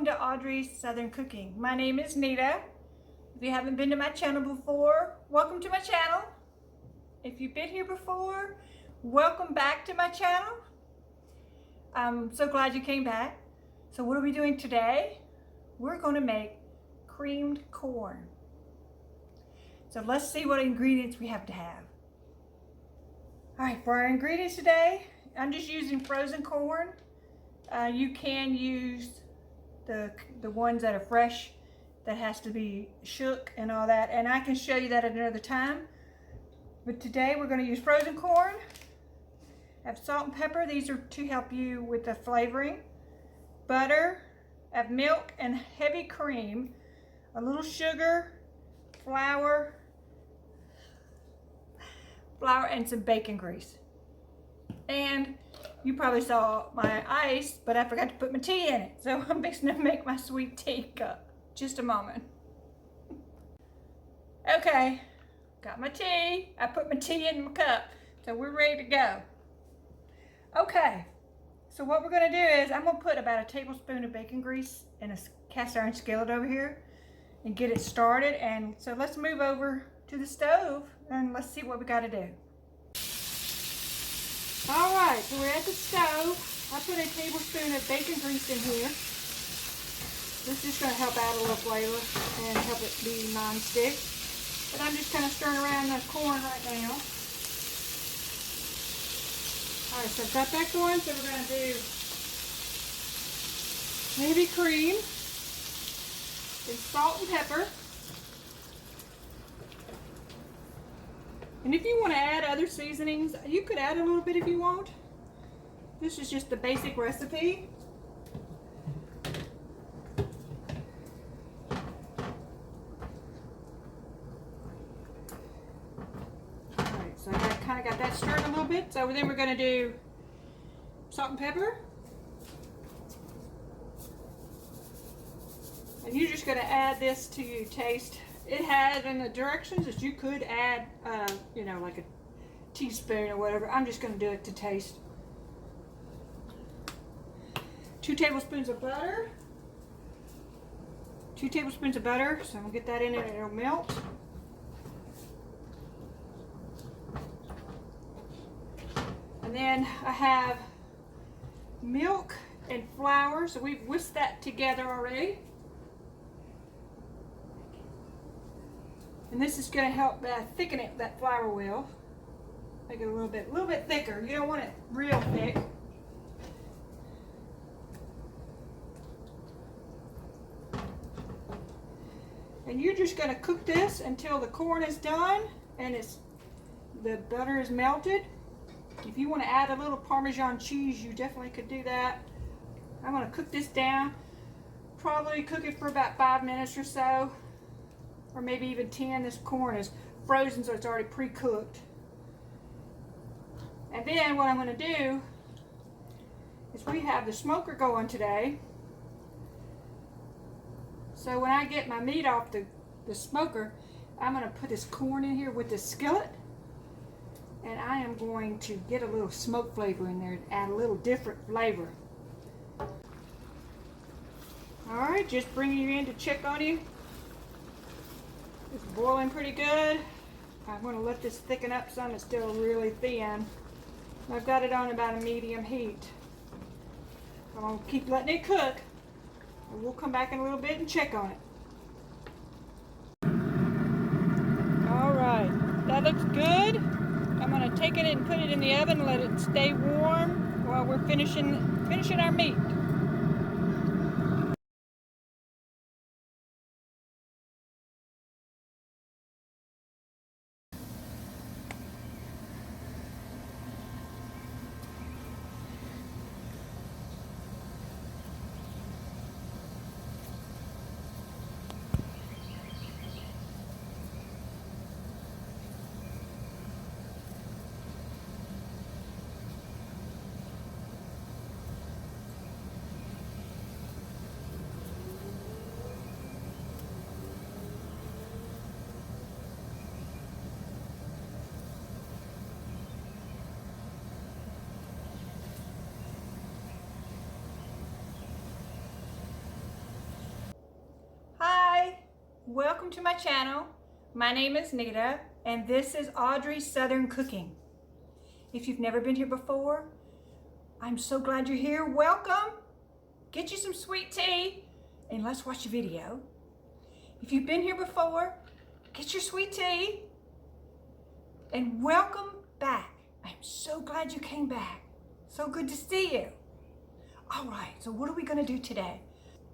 welcome to Audrey's Southern Cooking. My name is Nita. If you haven't been to my channel before, welcome to my channel. If you've been here before, welcome back to my channel. I'm so glad you came back. So what are we doing today? We're going to make creamed corn. So let's see what ingredients we have to have. All right, for our ingredients today, I'm just using frozen corn. You can use the ones that are fresh, that has to be shook and all that, and I can show you that at another time. But today we're going to use frozen corn. I have salt and pepper. These are to help you with the flavoring. Butter, I have milk and heavy cream, a little sugar, flour, and some bacon grease. And you probably saw my ice, but I forgot to put my tea in it. So I'm fixing to make my sweet tea cup. Just a moment. Okay, got my tea. I put my tea in my cup. So we're ready to go. Okay, so what we're gonna do is I'm gonna put about a tablespoon of bacon grease in a cast iron skillet over here and get it started. And so let's move over to the stove and let's see what we gotta do. All right, so we're at the stove. I put a tablespoon of bacon grease in here. This is going to help add a little flavor and help it be non-stick. But I'm just kind of stirring around the corn right now. All right, so I've got that going. So we're going to do heavy cream, then salt and pepper. And if you want to add other seasonings, you could add a little bit if you want. This is just the basic recipe. Alright, so I kind of got that stirred a little bit. So then we're going to do salt and pepper. And you're just going to add this to your taste. It has in the directions that you could add, you know, like a teaspoon or whatever. I'm just going to do it to taste. 2 tablespoons of butter. 2 tablespoons of butter. So I'm going to get that in and it'll melt. And then I have milk and flour. So we've whisked that together already. And this is going to help thicken it, that flour will. Make it a little bit thicker. You don't want it real thick. And you're just going to cook this until the corn is done and the butter is melted. If you want to add a little Parmesan cheese, you definitely could do that. I'm going to cook this down. Probably cook it for about 5 minutes or so. Or maybe even 10. This corn is frozen, so it's already pre-cooked. And then what I'm going to do is we have the smoker going today. So when I get my meat off the smoker, I'm going to put this corn in here with the skillet. And I am going to get a little smoke flavor in there and add a little different flavor. Alright, just bringing you in to check on you. It's boiling pretty good. I'm going to let this thicken up some. It's still really thin. I've got it on about a medium heat. I'm going to keep letting it cook. And we'll come back in a little bit and check on it. Alright, that looks good. I'm going to take it and put it in the oven and let it stay warm while we're finishing our meat. welcome to my channel. My name is Nita and this is Audrey's Southern Cooking. If you've never been here before, I'm so glad you're here. Welcome. Get you some sweet tea and let's watch the video. If you've been here before, get your sweet tea and welcome back. I'm so glad you came back. So good to see you. All right, so what are we gonna do today?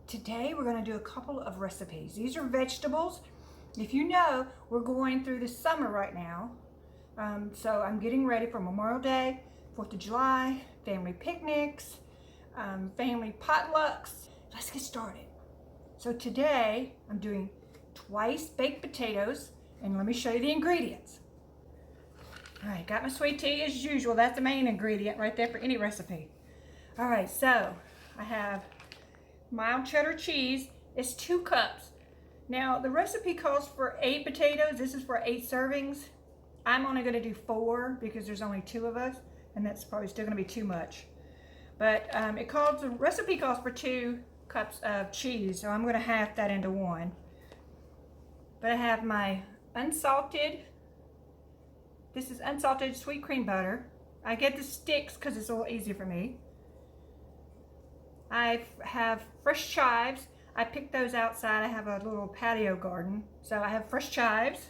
Today we're gonna do a couple of recipes. These are vegetables. If you know, we're going through the summer right now. So I'm getting ready for Memorial Day, 4th of July, family picnics, family potlucks. Let's get started. So today I'm doing twice baked potatoes and let me show you the ingredients. All right, got my sweet tea as usual. That's the main ingredient right there for any recipe. All right, so I have mild cheddar cheese. It's 2 cups. Now the recipe calls for 8 potatoes. This is for 8 servings. I'm only gonna do 4 because there's only 2 of us and that's probably still gonna be too much. But the recipe calls for 2 cups of cheese, so I'm gonna half that into 1. But I have my unsalted, this is unsalted sweet cream butter. I get the sticks because it's a little easier for me. I have fresh chives. I picked those outside. I have a little patio garden, so I have fresh chives.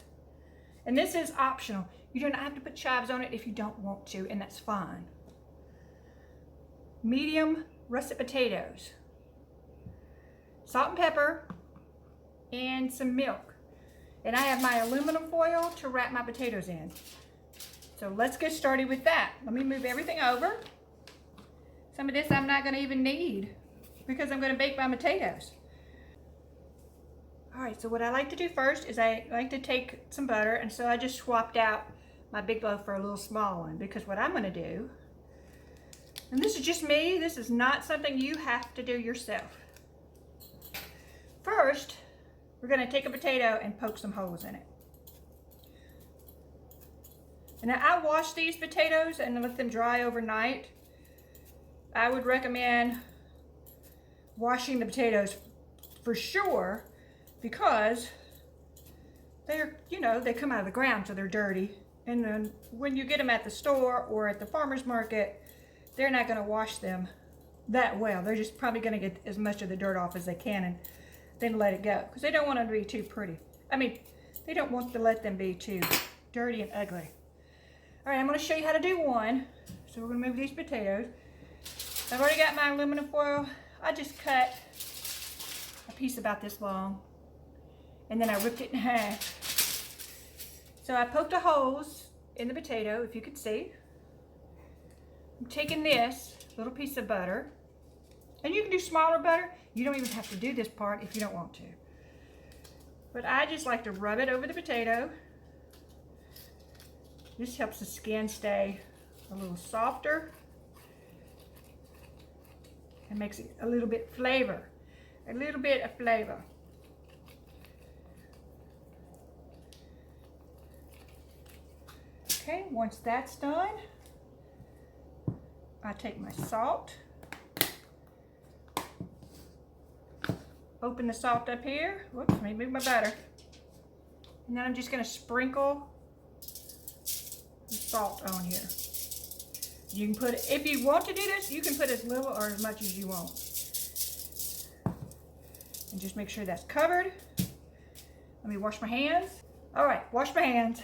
And this is optional. You don't have to put chives on it if you don't want to, and that's fine. Medium russet potatoes, salt and pepper, and some milk. And I have my aluminum foil to wrap my potatoes in. So let's get started with that. Let me move everything over. Some of this I'm not gonna even need because I'm gonna bake my potatoes. All right, so what I like to do first is I like to take some butter, and so I just swapped out my big loaf for a little small one because what I'm gonna do, and this is just me, this is not something you have to do yourself. First, we're gonna take a potato and poke some holes in it. And now I wash these potatoes and let them dry overnight. I would recommend washing the potatoes for sure because they're, they come out of the ground so they're dirty. And then when you get them at the store or at the farmer's market, they're not gonna wash them that well. They're just probably gonna get as much of the dirt off as they can and then let it go because they don't want them to be too pretty. I mean, they don't want to let them be too dirty and ugly. All right, I'm gonna show you how to do one. So we're gonna move these potatoes. I've already got my aluminum foil. I just cut a piece about this long and then I ripped it in half. So I poked the holes in the potato, if you could see. I'm taking this little piece of butter, and you can do smaller butter. You don't even have to do this part if you don't want to. But I just like to rub it over the potato. This helps the skin stay a little softer and makes it a little bit flavor. A little bit of flavor. Okay, once that's done, I take my salt, open the salt up here. Whoops, let me move my butter. And then I'm just gonna sprinkle the salt on here. You can put, if you want to do this, you can put as little or as much as you want. And just make sure that's covered. Let me wash my hands. All right, wash my hands.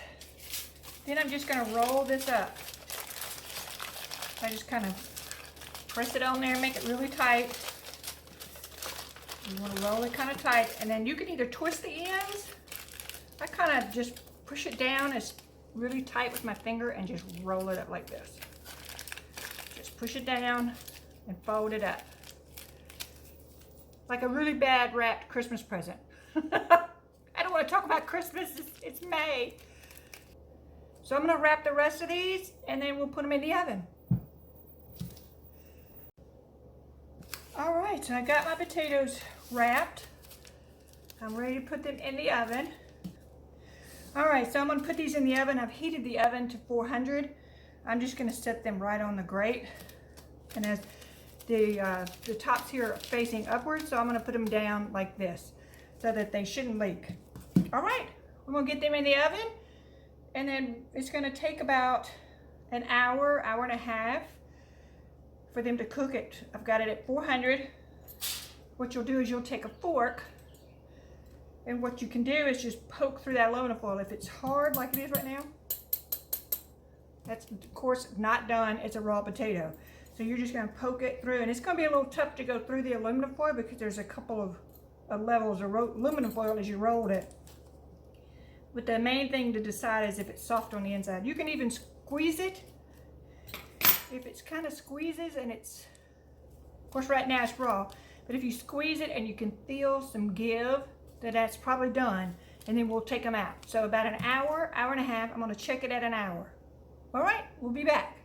Then I'm just gonna roll this up. I just kind of press it on there, make it really tight. You wanna roll it kind of tight, and then you can either twist the ends. I kind of just push it down as really tight with my finger and just roll it up like this. Just push it down and fold it up. Like a really bad wrapped Christmas present. I don't want to talk about Christmas, it's May. So I'm gonna wrap the rest of these and then we'll put them in the oven. All right, so I got my potatoes wrapped. I'm ready to put them in the oven. All right, so I'm gonna put these in the oven. I've heated the oven to 400. I'm just gonna set them right on the grate. And as the tops here are facing upwards, so I'm gonna put them down like this so that they shouldn't leak. All right, we're gonna get them in the oven, and then it's gonna take about an hour, hour and a half for them to cook it. I've got it at 400. What you'll do is you'll take a fork, and what you can do is just poke through that aluminum foil. If it's hard like it is right now, that's of course not done, it's a raw potato. So you're just gonna poke it through, and it's gonna be a little tough to go through the aluminum foil because there's a couple of levels of aluminum foil as you rolled it. But the main thing to decide is if it's soft on the inside. You can even squeeze it. If it's kind of squeezes and it's, of course right now it's raw, but if you squeeze it and you can feel some give, that's probably done, and then we'll take them out. So about an hour, hour and a half, I'm gonna check it at an hour. All right, we'll be back.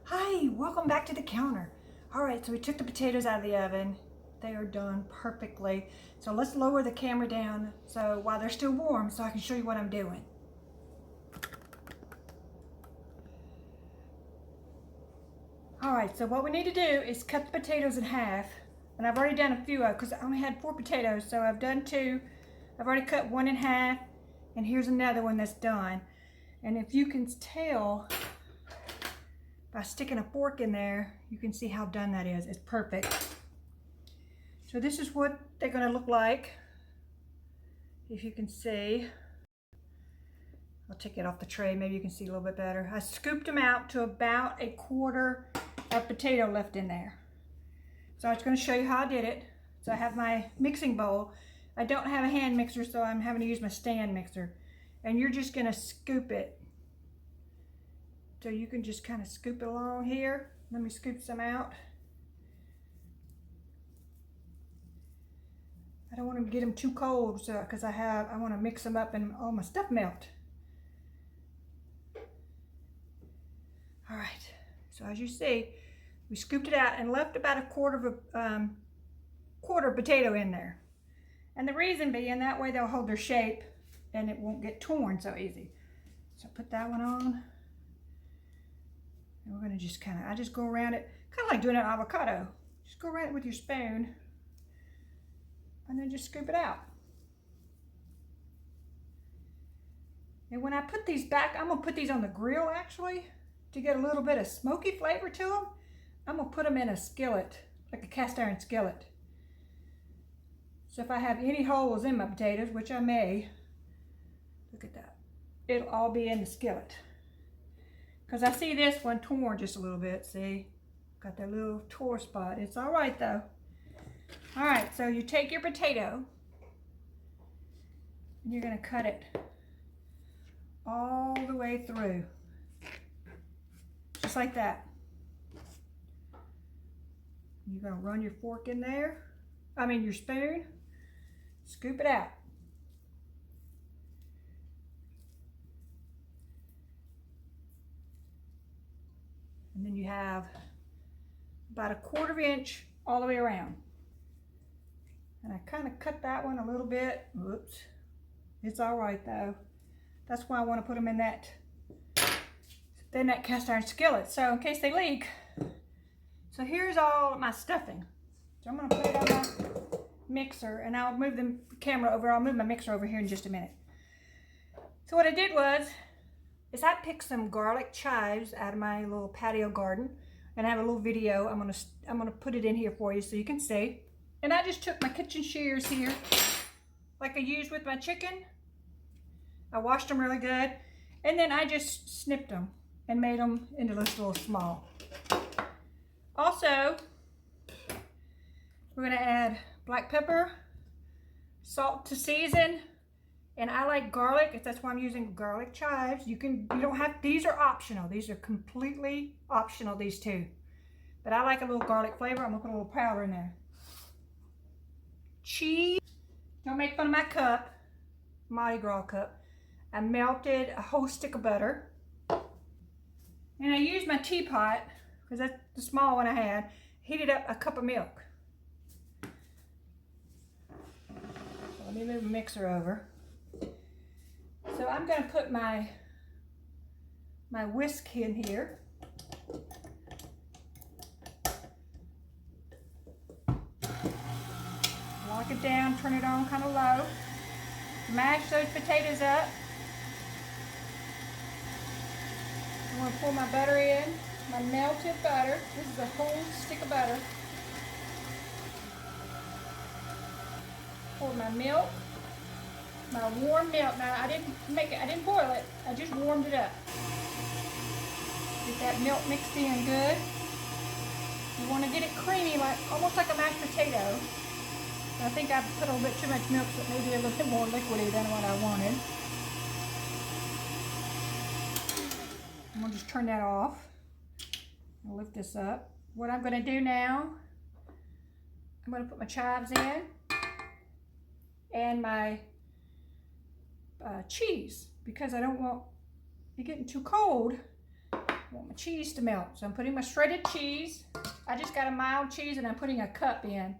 Hi, welcome back to the counter. All right, so we took the potatoes out of the oven. They are done perfectly. So let's lower the camera down so while they're still warm so I can show you what I'm doing. All right, so what we need to do is cut the potatoes in half. And I've already done a few because I only had 4 potatoes, so I've done 2. I've already cut 1 in half, and here's another one that's done. And if you can tell, by sticking a fork in there, you can see how done that is. It's perfect. So this is what they're gonna look like. If you can see. I'll take it off the tray, maybe you can see a little bit better. I scooped them out to about 1/4 of potato left in there. So I was gonna show you how I did it. So I have my mixing bowl. I don't have a hand mixer, so I'm having to use my stand mixer. And you're just gonna scoop it. So you can just kind of scoop it along here. Let me scoop some out. I don't want to get them too cold, so because I want to mix them up and all my stuff melt. All right. So as you see, we scooped it out and left about 1/4 potato in there. And the reason being that way they'll hold their shape and it won't get torn so easy. So put that one on. And we're gonna just I just go around it, kind of like doing an avocado. Just go around it with your spoon and then just scoop it out. And when I put these back, I'm gonna put these on the grill actually to get a little bit of smoky flavor to them. I'm gonna put them in a skillet, like a cast iron skillet. So if I have any holes in my potatoes, which I may, look at that, it'll all be in the skillet. Because I see this one torn just a little bit, see? Got that little tore spot. It's all right though. All right, so you take your potato and you're gonna cut it all the way through. Just like that. You're gonna run your fork in there, your spoon, scoop it out. And then you have about 1/4 inch all the way around. And I kind of cut that one a little bit. Whoops. It's all right though. That's why I want to put them in that cast iron skillet, so in case they leak. So here's all my stuffing. So I'm going to put it on my mixer, and I'll move the camera over. I'll move my mixer over here in just a minute. So what I did is I picked some garlic chives out of my little patio garden, and I have a little video. I'm gonna put it in here for you so you can see. And I just took my kitchen shears here, like I used with my chicken. I washed them really good, and then I just snipped them and made them into this little small. Also, we're gonna add black pepper, salt to season, And I like garlic, that's why I'm using garlic chives. You don't have, these are optional. These are completely optional, these two. But I like a little garlic flavor. I'm gonna put a little powder in there. Cheese. Don't make fun of my cup, Mardi Gras cup. I melted a whole stick of butter. And I used my teapot, because that's the small one I had, heated up a cup of milk. So let me move the mixer over. So I'm going to put my whisk in here. Lock it down, turn it on kind of low. Mash those potatoes up. I'm going to pour my butter in, my melted butter. This is a whole stick of butter. Pour my milk, my warm milk. Now I didn't boil it. I just warmed it up. Get that milk mixed in good. You want to get it creamy, like almost like a mashed potato. I think I put a little bit too much milk, so it may be a little bit more liquidy than what I wanted. I'm going to just turn that off. I'll lift this up. What I'm going to do now, I'm going to put my chives in and my cheese, because I don't want it getting too cold. I want my cheese to melt. So I'm putting my shredded cheese. I just got a mild cheese and I'm putting a cup in.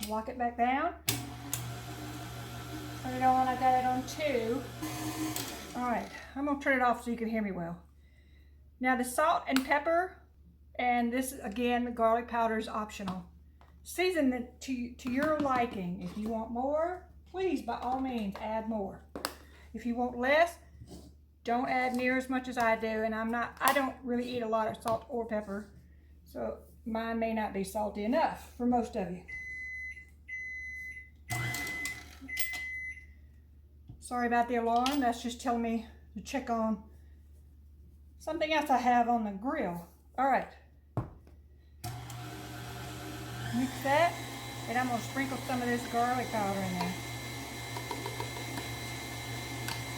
Lock it back down. Turn it on. I got it on 2. All right, I'm gonna turn it off so you can hear me well. Now the salt and pepper, and this again, the garlic powder is optional. Season it to your liking. If you want more, please by all means add more. If you want less, don't add near as much as I do. And I don't really eat a lot of salt or pepper, so mine may not be salty enough for most of you. Sorry about the alarm. That's just telling me to check on something else I have on the grill. All right. Mix that, and I'm going to sprinkle some of this garlic powder in there.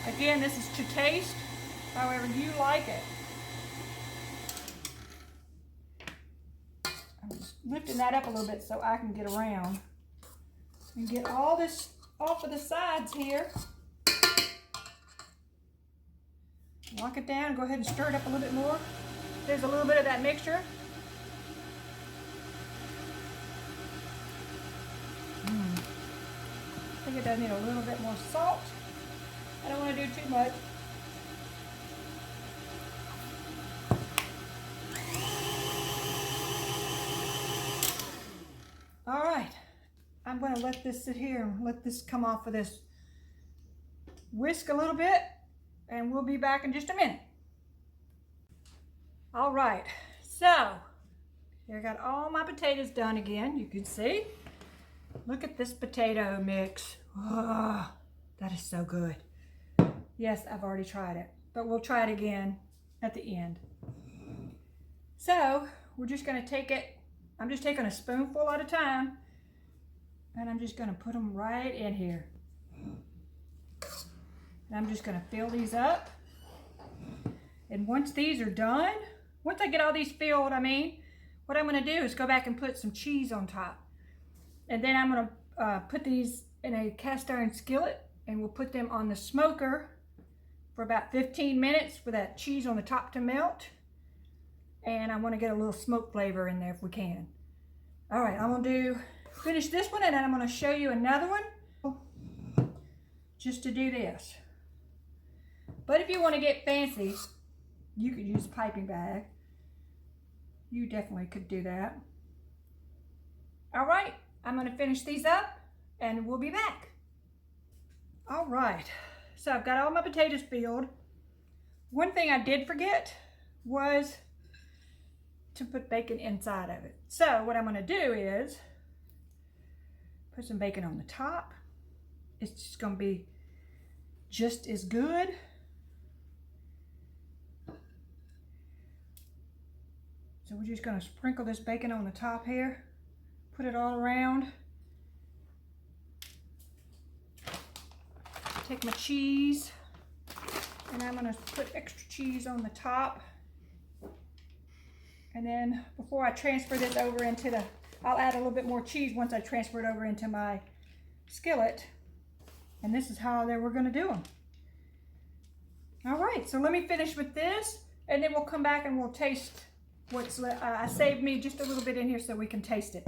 Again, this is to taste, however you like it. I'm just lifting that up a little bit so I can get around and get all this off of the sides here. Lock it down, go ahead and stir it up a little bit more. There's a little bit of that mixture. I think it does need a little bit more salt. I don't want to do too much. All right, I'm going to let this sit here and let this come off of this whisk a little bit, and we'll be back in just a minute. All right, so here I got all my potatoes done again. You can see. Look at this potato mix. Oh, that is so good. Yes, I've already tried it, but we'll try it again at the end. So we're just going to take it. I'm just taking a spoonful at a time, and I'm just going to put them right in here. And I'm just going to fill these up. And once these are done, once I get all these filled, what I'm going to do is go back and put some cheese on top. And then I'm going to put these in a cast iron skillet, and we'll put them on the smoker for about 15 minutes for that cheese on the top to melt. And I want to get a little smoke flavor in there if we can. All right, I'm going to finish this one, and then I'm going to show you another one just to do this. But if you want to get fancy, you could use a piping bag. You definitely could do that. All right, I'm going to finish these up, and we'll be back. All right, so I've got all my potatoes filled. One thing I did forget was to put bacon inside of it. So what I'm going to do is put some bacon on the top. It's just going to be just as good. So we're just going to sprinkle this bacon on the top here. Put it all around. take my cheese and I'm gonna put extra cheese on the top. And then before I transfer this over into the, I'll add a little bit more cheese once I transfer it over into my skillet. And this is how we're gonna do them. All right, so let me finish with this and then we'll come back and we'll taste what's left. I saved me just a little bit in here so we can taste it.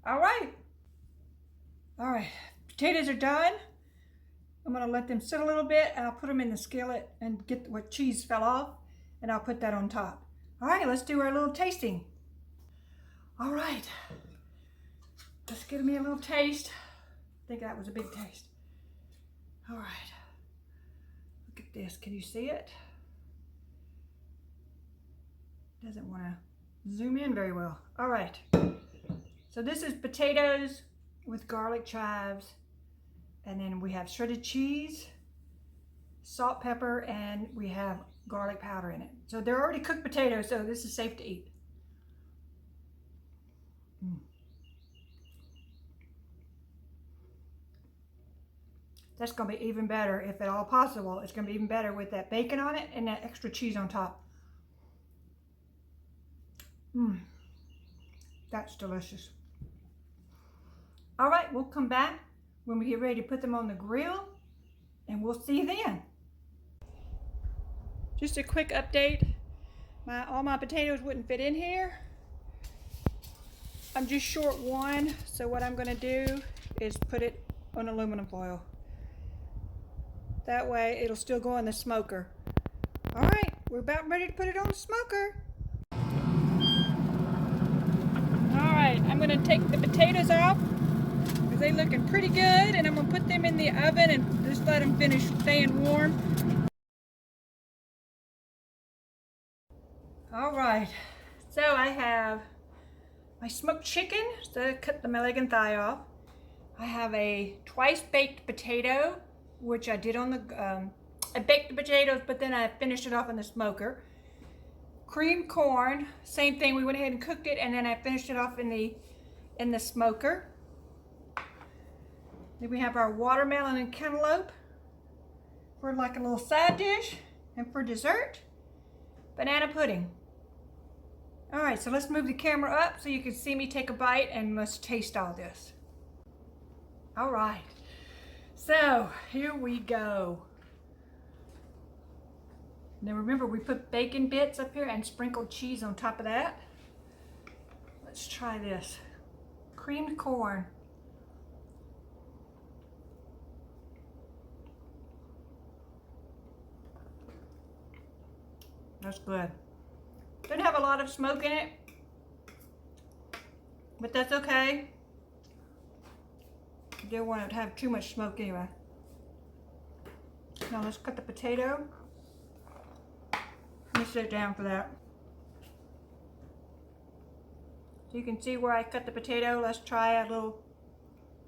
All right. All right, potatoes are done. I'm gonna let them sit a little bit and I'll put them in the skillet and get what cheese fell off and I'll put that on top. All right, let's do our little tasting. All right, let's give me a little taste. I think that was a big taste. All right, look at this, can you see it? Doesn't wanna zoom in very well. All right, so this is potatoes with garlic chives, and then we have shredded cheese, salt, pepper, and we have garlic powder in it. So they're already cooked potatoes, so this is safe to eat. That's gonna be even better, if at all possible. It's gonna be even better with that bacon on it and that extra cheese on top. That's delicious. All right, we'll come back when we get ready to put them on the grill and we'll see you then. Just a quick update. All my potatoes wouldn't fit in here. I'm just short one, so what I'm gonna do is put it on aluminum foil. That way it'll still go in the smoker. All right, we're about ready to put it on the smoker. All right, I'm gonna take the potatoes off because they're looking pretty good, and I'm gonna put them in the oven and just let them finish staying warm. All right, so I have my smoked chicken, so I cut my leg and thigh off. I have a twice baked potato, which I did on the, I baked the potatoes, but then I finished it off in the smoker. Creamed corn, same thing, we went ahead and cooked it, and then I finished it off in the smoker. Then we have our watermelon and cantaloupe for like a little side dish, and for dessert, banana pudding. All right, so let's move the camera up so you can see me take a bite and let's taste all this. All right, so here we go. Now remember, we put bacon bits up here and sprinkled cheese on top of that. Let's try this. Creamed corn. That's good. Doesn't have a lot of smoke in it, but that's okay. You don't want it to have too much smoke anyway. Now let's cut the potato. Let me sit down for that. So you can see where I cut the potato. Let's try a little,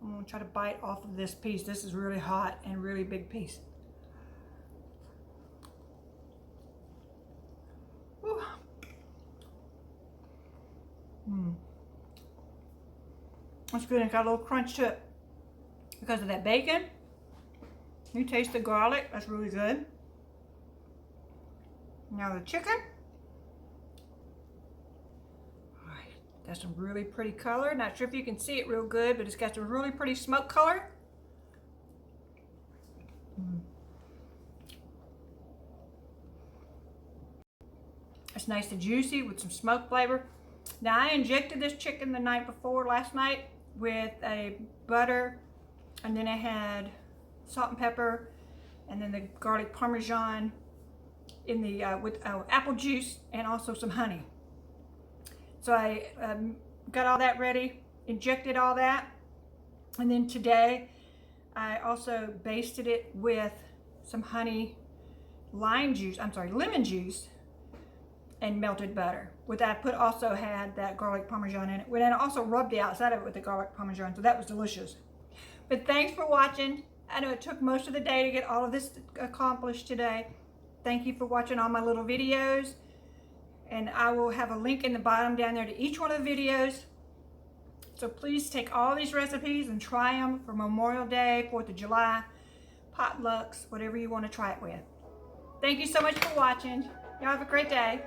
I'm gonna try to bite off of this piece. This is really hot and really big piece. Whew. That's good. It's got a little crunch to it because of that bacon. You taste the garlic. That's really good. Now the chicken. All right, got some really pretty color. Not sure if you can see it real good, but it's got some really pretty smoke color. It's nice and juicy with some smoke flavor. Now I injected this chicken the night before, last night, with a butter, and then I had salt and pepper, and then the garlic parmesan in the with apple juice and also some honey. So I got all that ready, injected all that, and then today I also basted it with some honey, lemon juice, and melted butter. With that, also had that garlic parmesan in it. And I also rubbed the outside of it with the garlic parmesan, so that was delicious. But thanks for watching. I know it took most of the day to get all of this accomplished today. Thank you for watching all my little videos. And I will have a link in the bottom down there to each one of the videos. So please take all these recipes and try them for Memorial Day, 4th of July, potlucks, whatever you want to try it with. Thank you so much for watching. Y'all have a great day.